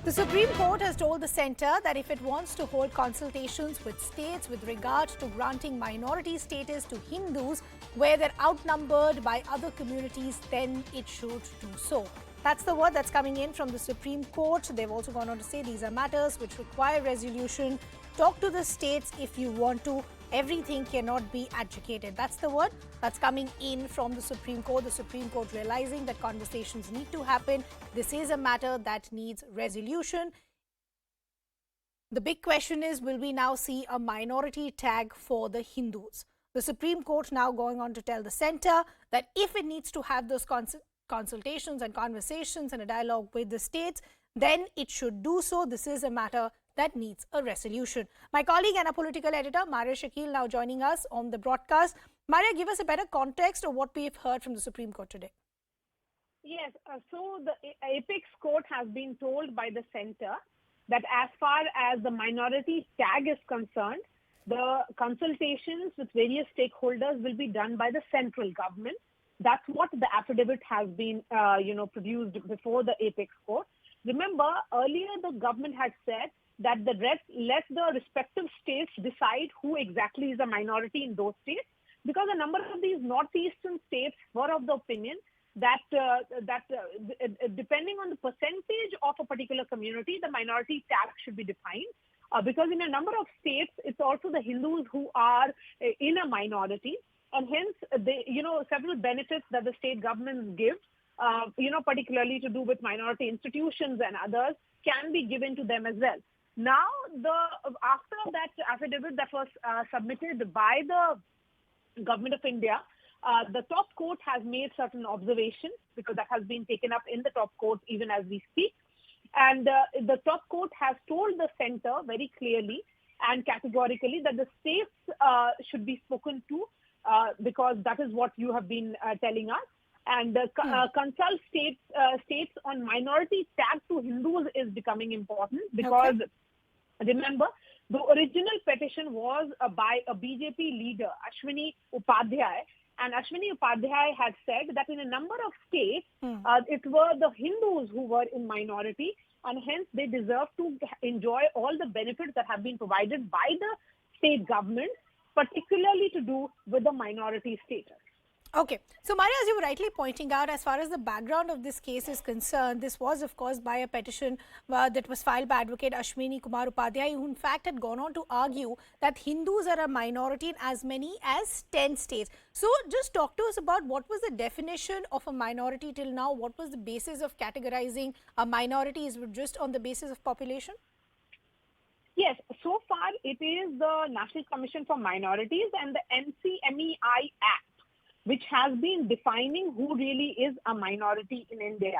The Supreme Court has told the centre that if it wants to hold consultations with states with regard to granting minority status to Hindus where they're outnumbered by other communities, then it should do so. That's the word that's coming in from the Supreme Court. They've also gone on to say these are matters which require resolution. Talk to the states if you want to. Everything cannot be adjudicated. That's the word that's coming in from the Supreme Court. The Supreme Court realizing that conversations need to happen. This is a matter that needs resolution. The big question is, will we now see a minority tag for the Hindus? The Supreme Court now going on to tell the centre that if it needs to have those consultations and conversations and a dialogue with the states, then it should do so. This is a matter that needs a resolution. My colleague and a political editor, Maria Shakil, now joining us on the broadcast. Maria, give us a better context of what we've heard from the Supreme Court today. Yes, so the Apex Court has been told by the centre that as far as the minority tag is concerned, the consultations with various stakeholders will be done by the central government. That's what the affidavit has been, produced before the Apex Court. Remember, earlier the government had said that let the respective states decide who exactly is a minority in those states, because a number of these northeastern states were of the opinion that depending on the percentage of a particular community, the minority tag should be defined. Because in a number of states, it's also the Hindus who are in a minority, and hence several benefits that the state governments give, particularly to do with minority institutions and others, can be given to them as well. Now, after that affidavit that was submitted by the Government of India, the top court has made certain observations, because that has been taken up in the top court even as we speak. And the top court has told the centre very clearly and categorically that the states should be spoken to, because that is what you have been telling us. And consult states on minority tag to Hindus is becoming important, because remember, the original petition was by a BJP leader, Ashwini Upadhyay, and Ashwini Upadhyay had said that in a number of states, it were the Hindus who were in minority, and hence they deserve to enjoy all the benefits that have been provided by the state government, particularly to do with the minority status. Okay. So, Maria, as you were rightly pointing out, as far as the background of this case is concerned, this was, of course, by a petition that was filed by Advocate Ashwini Kumar Upadhyay, who in fact had gone on to argue that Hindus are a minority in as many as 10 states. So, just talk to us about what was the definition of a minority till now. What was the basis of categorizing a minority? Is it just on the basis of population? Yes, so far it is the National Commission for Minorities and the NCMEI Act, which has been defining who really is a minority in India.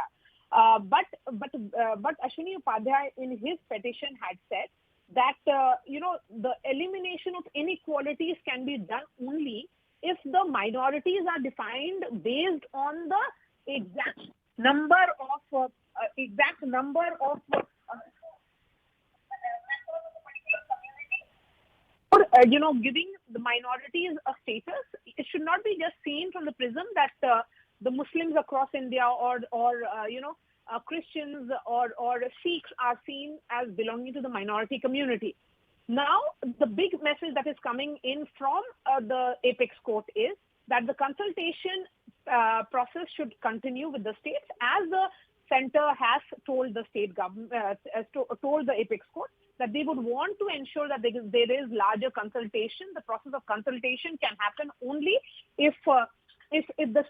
But Ashwini Upadhyay in his petition had said that, the elimination of inequalities can be done only if the minorities are defined based on the exact number of giving the minorities a status. It should not be just seen from the prism that the Muslims across India or Christians or Sikhs are seen as belonging to the minority community. Now, the big message that is coming in from the Apex Court is that the consultation process should continue with the states, as the centre has told the state government, told the Apex Court, that they would want to ensure that there is larger consultation. The process of consultation can happen only if the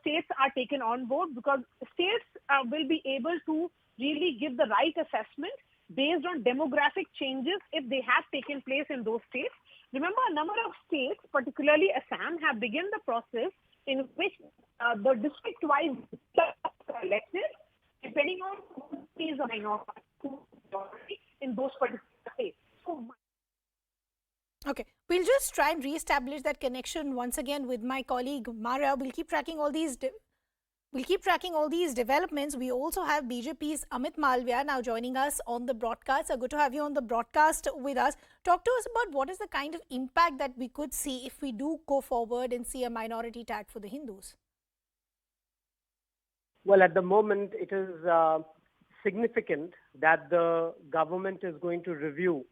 states are taken on board, because states will be able to really give the right assessment based on demographic changes if they have taken place in those states. Remember, a number of states, particularly Assam, have begun the process in which the district-wise are elected, depending on who is a minority in those particular states. Okay, we'll just try and re-establish that connection once again with my colleague Mara. We'll keep tracking all these. Developments. We also have BJP's Amit Malviya now joining us on the broadcast. So good to have you on the broadcast with us. Talk to us about what is the kind of impact that we could see if we do go forward and see a minority tag for the Hindus. Well, at the moment, it is significant that the government is going to review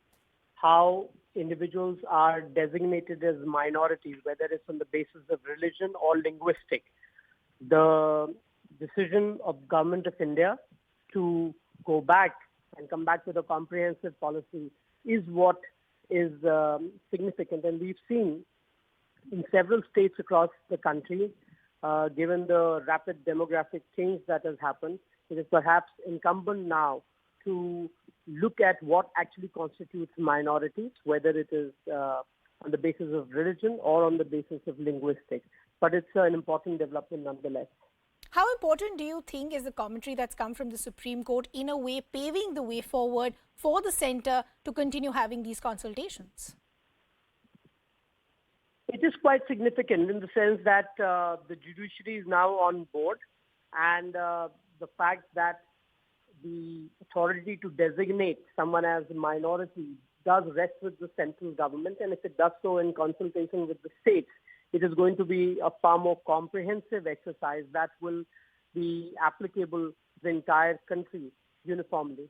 how individuals are designated as minorities, whether it's on the basis of religion or linguistic. The decision of Government of India to go back and come back with a comprehensive policy is what is significant. And we've seen in several states across the country, given the rapid demographic change that has happened, it is perhaps incumbent now to look at what actually constitutes minorities, whether it is on the basis of religion or on the basis of linguistics. But it's an important development nonetheless. How important do you think is the commentary that's come from the Supreme Court, in a way paving the way forward for the centre to continue having these consultations? It is quite significant in the sense that the judiciary is now on board, and the fact that the authority to designate someone as a minority does rest with the central government, and if it does so in consultation with the states, it is going to be a far more comprehensive exercise that will be applicable to the entire country uniformly.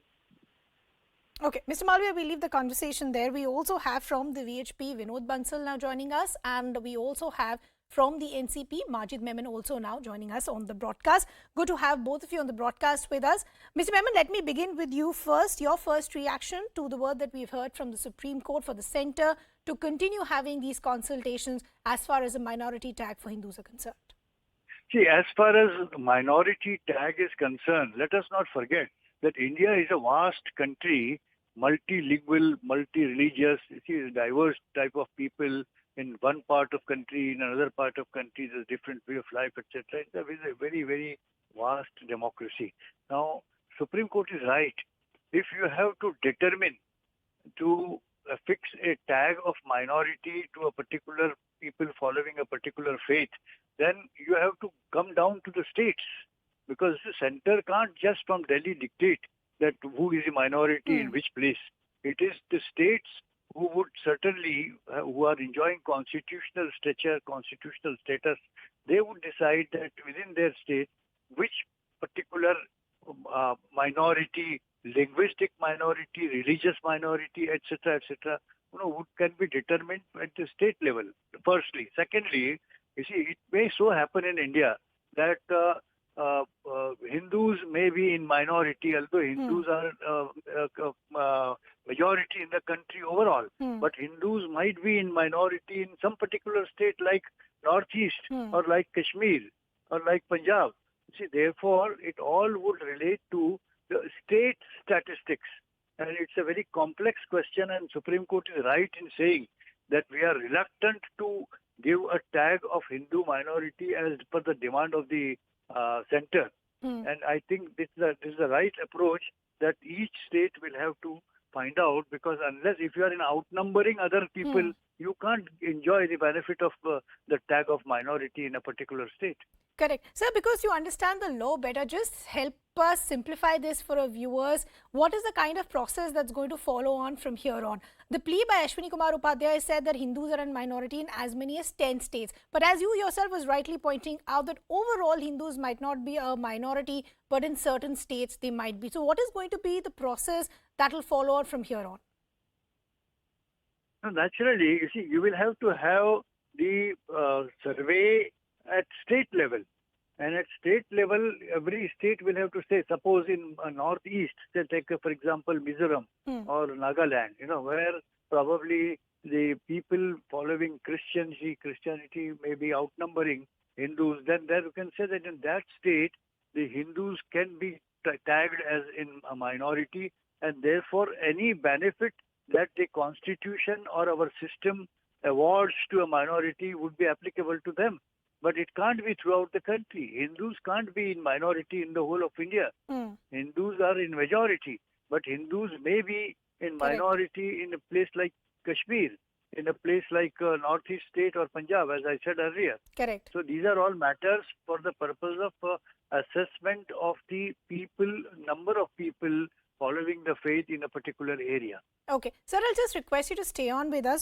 Okay, Mr. Malviya, we leave the conversation there. We also have from the VHP, Vinod Bansal now joining us, and we also have from the NCP, Majeed Memon also now joining us on the broadcast. Good to have both of you on the broadcast with us. Mr. Memon, let me begin with you first. Your first reaction to the word that we've heard from the Supreme Court for the centre to continue having these consultations as far as a minority tag for Hindus are concerned. See, as far as minority tag is concerned, let us not forget that India is a vast country, multilingual, multi-religious, a diverse type of people. In one part of country, in another part of country, there's a different way of life, etc. It's a very, very vast democracy. Now, Supreme Court is right. If you have to determine to fix a tag of minority to a particular people following a particular faith, then you have to come down to the states, because the center can't just from Delhi dictate that who is a minority in which place. It is the states who would certainly, who are enjoying constitutional stature, constitutional status, they would decide that within their state which particular minority, linguistic minority, religious minority, etc., can be determined at the state level, firstly. Secondly, you see, it may so happen in India that Hindus may be in minority, although Hindus are majority in the country overall. But Hindus might be in minority in some particular state like Northeast or like Kashmir or like Punjab. See, therefore, it all would relate to the state statistics. And it's a very complex question, and Supreme Court is right in saying that we are reluctant to give a tag of Hindu minority as per the demand of the center. And I think this is the right approach that each state will have to find out, because unless if you are in outnumbering other people, you can't enjoy the benefit of the tag of minority in a particular state. Correct. Sir, because you understand the law better, just help us simplify this for our viewers. What is the kind of process that's going to follow on from here on? The plea by Ashwini Kumar Upadhyay said that Hindus are in minority in as many as 10 states. But as you yourself was rightly pointing out, that overall Hindus might not be a minority, but in certain states they might be. So what is going to be the process that will follow on from here on? Naturally, you see, you will have to have the survey at state level. And at state level, every state will have to say, suppose in Northeast, say take for example Mizoram or Nagaland, where probably the people following Christianity may be outnumbering Hindus, then there you can say that in that state, the Hindus can be tagged as in a minority, and therefore any benefit that the constitution or our system awards to a minority would be applicable to them. But it can't be throughout the country. Hindus can't be in minority in the whole of India. Hindus are in majority. But Hindus may be in minority in a place like Kashmir, in a place like Northeast state or Punjab, as I said earlier. Correct. So these are all matters for the purpose of assessment of the people, number of people following the faith in a particular area. Okay. Sir, I'll just request you to stay on with us.